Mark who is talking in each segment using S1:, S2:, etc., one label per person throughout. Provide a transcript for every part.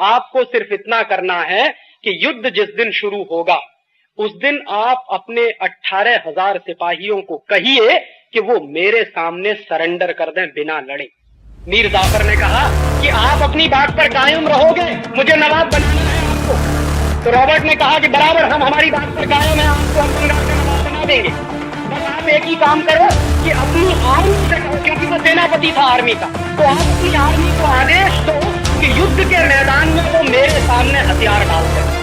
S1: आपको सिर्फ इतना करना है कि युद्ध जिस दिन शुरू होगा उस दिन आप अपने 18,000 सिपाहियों को कहिए कि वो मेरे सामने सरेंडर कर दें बिना लड़े। मीर जाफर ने कहा कि आप अपनी बात पर कायम रहोगे, मुझे नवाब बनाना है आपको। तो रॉबर्ट ने कहा कि बराबर, हम हमारी बात पर कायम है, आपको हम बंगाल का नवाब बना देंगे। बस आप एक ही काम करो कि अपनी आर्मी से कहो, क्योंकि वो सेनापति था आर्मी का, तो आप अपनी आर्मी को आदेश दो कि युद्ध के मैदान में वो मेरे सामने हथियार डाल दें।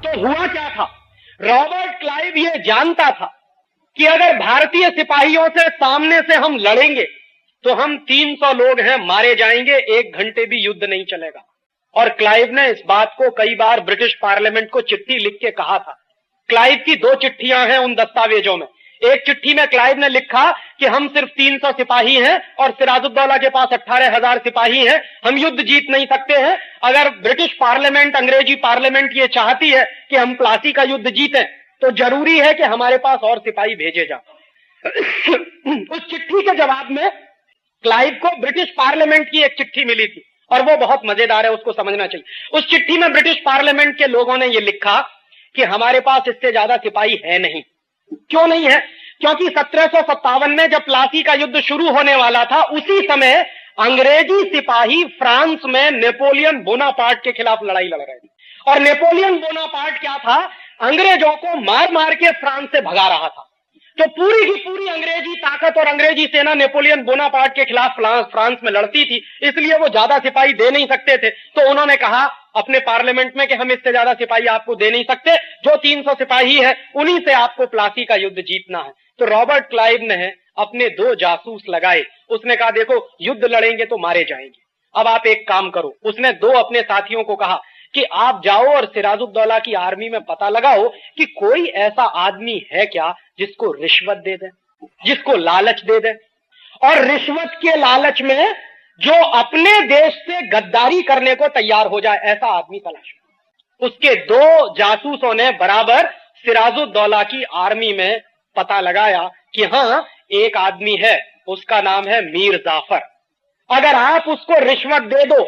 S1: तो हुआ क्या था, रॉबर्ट क्लाइव ये जानता था कि अगर भारतीय सिपाहियों से सामने से हम लड़ेंगे तो हम 300 लोग हैं, मारे जाएंगे, 1 घंटे भी युद्ध नहीं चलेगा। और क्लाइव ने इस बात को कई बार ब्रिटिश पार्लियामेंट को चिट्ठी लिख के कहा था। क्लाइव की 2 चिट्ठियां हैं उन दस्तावेजों में। एक चिट्ठी में क्लाइव ने लिखा कि हम सिर्फ 300 सिपाही हैं और सिराजुद्दौला के पास 18,000 सिपाही हैं, हम युद्ध जीत नहीं सकते हैं। अगर ब्रिटिश पार्लियामेंट, अंग्रेजी पार्लियामेंट ये चाहती है कि हम प्लासी का युद्ध जीतें तो जरूरी है कि हमारे पास और सिपाही भेजे जाएं। उस चिट्ठी के जवाब में क्लाइव को ब्रिटिश पार्लियामेंट की एक चिट्ठी मिली थी और वो बहुत मजेदार है, उसको समझना चाहिए। उस चिट्ठी में ब्रिटिश पार्लियामेंट के लोगों ने यह लिखा कि हमारे पास इससे ज्यादा सिपाही है नहीं। क्यों नहीं है? क्योंकि 1757 में जब प्लासी का युद्ध शुरू होने वाला था उसी समय अंग्रेजी सिपाही फ्रांस में नेपोलियन बोनापार्ट के खिलाफ लड़ाई लड़ रहे थे। और नेपोलियन बोनापार्ट क्या था, अंग्रेजों को मार मार के फ्रांस से भगा रहा था। तो पूरी की पूरी अंग्रेजी ताकत और अंग्रेजी सेना नेपोलियन बोनापार्ट के खिलाफ फ्रांस में लड़ती थी, इसलिए वो ज्यादा सिपाही दे नहीं सकते थे। तो उन्होंने कहा अपने पार्लियामेंट में कि हम इससे ज्यादा सिपाही आपको दे नहीं सकते, जो 300 सिपाही है उन्हीं से आपको प्लासी का युद्ध जीतना है। तो रॉबर्ट क्लाइव ने अपने 2 जासूस लगाए। उसने कहा देखो युद्ध लड़ेंगे तो मारे जाएंगे, अब आप एक काम करो। उसने 2 अपने साथियों को कहा कि आप जाओ और सिराजुद्दौला की आर्मी में पता लगाओ कि कोई ऐसा आदमी है क्या जिसको रिश्वत दे दे, जिसको लालच दे दे, और रिश्वत के लालच में जो अपने देश से गद्दारी करने को तैयार हो जाए, ऐसा आदमी तलाश। उसके 2 जासूसों ने बराबर सिराजुद्दौला की आर्मी में पता लगाया कि हां एक आदमी है, उसका नाम है मीर जाफर। अगर आप उसको रिश्वत दे दो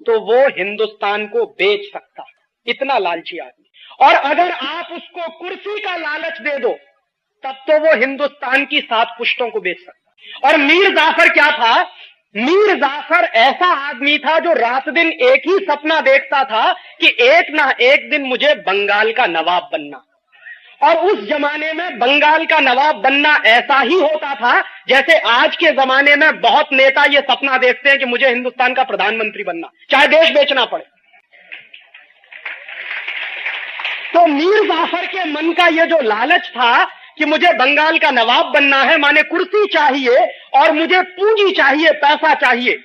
S1: तो वो हिंदुस्तान को बेच सकता, इतना लालची आदमी। और अगर आप उसको कुर्सी का लालच दे दो तब तो वो हिंदुस्तान की 7 पुश्तों को बेच सकता। और मीर जाफर क्या था? मीर जाफर ऐसा आदमी था जो रात दिन एक ही सपना देखता था कि एक ना एक दिन मुझे बंगाल का नवाब बनना। और उस जमाने में बंगाल का नवाब बनना ऐसा ही होता था जैसे आज के जमाने में बहुत नेता ये सपना देखते हैं कि मुझे हिंदुस्तान का प्रधानमंत्री बनना, चाहे देश बेचना पड़े। तो मीर जाफर के मन का ये जो लालच था कि मुझे बंगाल का नवाब बनना है, माने कुर्सी चाहिए और मुझे पूंजी चाहिए, पैसा चाहिए,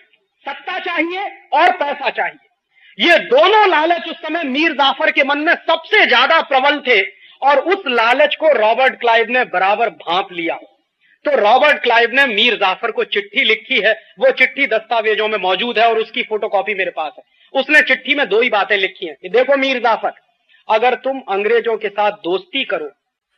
S1: सत्ता चाहिए और पैसा चाहिए, ये दोनों लालच उस समय मीर जाफर के मन में सबसे ज्यादा प्रबल थे। और उस लालच को रॉबर्ट क्लाइव ने बराबर भांप लिया। तो रॉबर्ट क्लाइव ने मीर जाफर को चिट्ठी लिखी है, वो चिट्ठी दस्तावेजों में मौजूद है और उसकी फोटोकॉपी मेरे पास है। उसने चिट्ठी में 2 ही बातें लिखी हैं कि देखो मीर जाफर, अगर तुम अंग्रेजों के साथ दोस्ती करो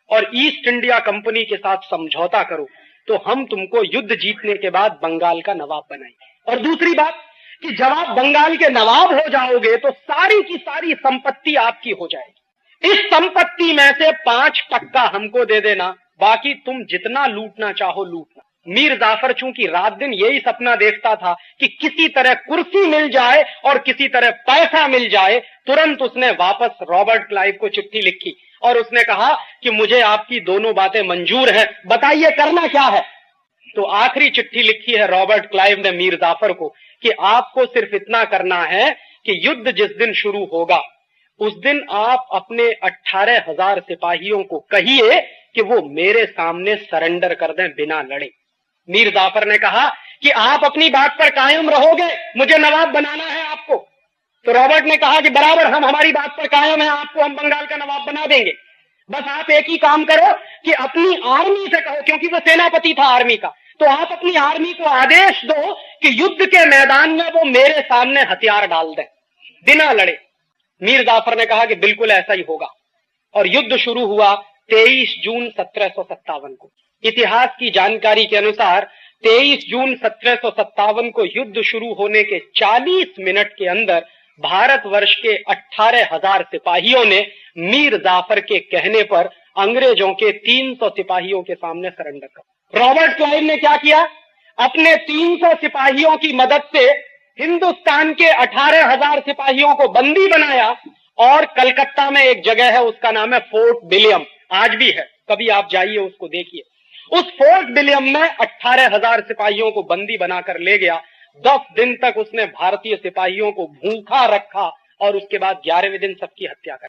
S1: और ईस्ट इंडिया कंपनी के साथ समझौता करो तो हम तुमको युद्ध जीतने के बाद बंगाल का नवाब बनाएंगे। और दूसरी बात कि जब आप बंगाल के नवाब हो जाओगे तो सारी की सारी संपत्ति आपकी हो जाएगी। इस संपत्ति में से 5% हमको दे देना, बाकी तुम जितना लूटना चाहो लूटना। मीर जाफर चूंकि रात दिन यही सपना देखता था कि किसी तरह कुर्सी मिल जाए और किसी तरह पैसा मिल जाए, तुरंत उसने वापस रॉबर्ट क्लाइव को चिट्ठी लिखी और उसने कहा कि मुझे आपकी दोनों बातें मंजूर हैं, बताइए करना क्या है। तो आखिरी चिट्ठी लिखी है रॉबर्ट क्लाइव ने मीर जाफर को कि आपको सिर्फ इतना करना है कि युद्ध जिस दिन शुरू होगा उस दिन आप अपने 18,000 सिपाहियों को कहिए कि वो मेरे सामने सरेंडर कर दें बिना लड़े। मीर जाफर ने कहा कि आप अपनी बात पर कायम रहोगे, मुझे नवाब बनाना है आपको। तो रॉबर्ट ने कहा कि बराबर, हम हमारी बात पर कायम है, आपको हम बंगाल का नवाब बना देंगे। बस आप एक ही काम करो कि अपनी आर्मी से कहो, क्योंकि वो सेनापति था आर्मी का, तो आप अपनी आर्मी को आदेश दो कि युद्ध के मैदान में वो मेरे सामने हथियार डाल दें बिना लड़े। मीर जाफर ने कहा कि बिल्कुल ऐसा ही होगा। और युद्ध शुरू हुआ 23 जून 1757 को। इतिहास की जानकारी के अनुसार 23 जून 1757 को युद्ध शुरू होने के 40 मिनट के अंदर भारतवर्ष के 18,000 सिपाहियों ने मीर जाफर के कहने पर अंग्रेजों के 300 सिपाहियों के सामने सरेंडर कर। रॉबर्ट क्लाइव ने क्या किया? अपने 300 सिपाहियों की मदद से हिंदुस्तान के 18,000 सिपाहियों को बंदी बनाया और कलकत्ता में एक जगह है, उसका नाम है फोर्ट विलियम, आज भी है, कभी आप जाइए उसको देखिए। उस फोर्ट विलियम में 18,000 सिपाहियों को बंदी बनाकर ले गया। 10 दिन तक उसने भारतीय सिपाहियों को भूखा रखा और उसके बाद 11वें दिन सबकी हत्या कर।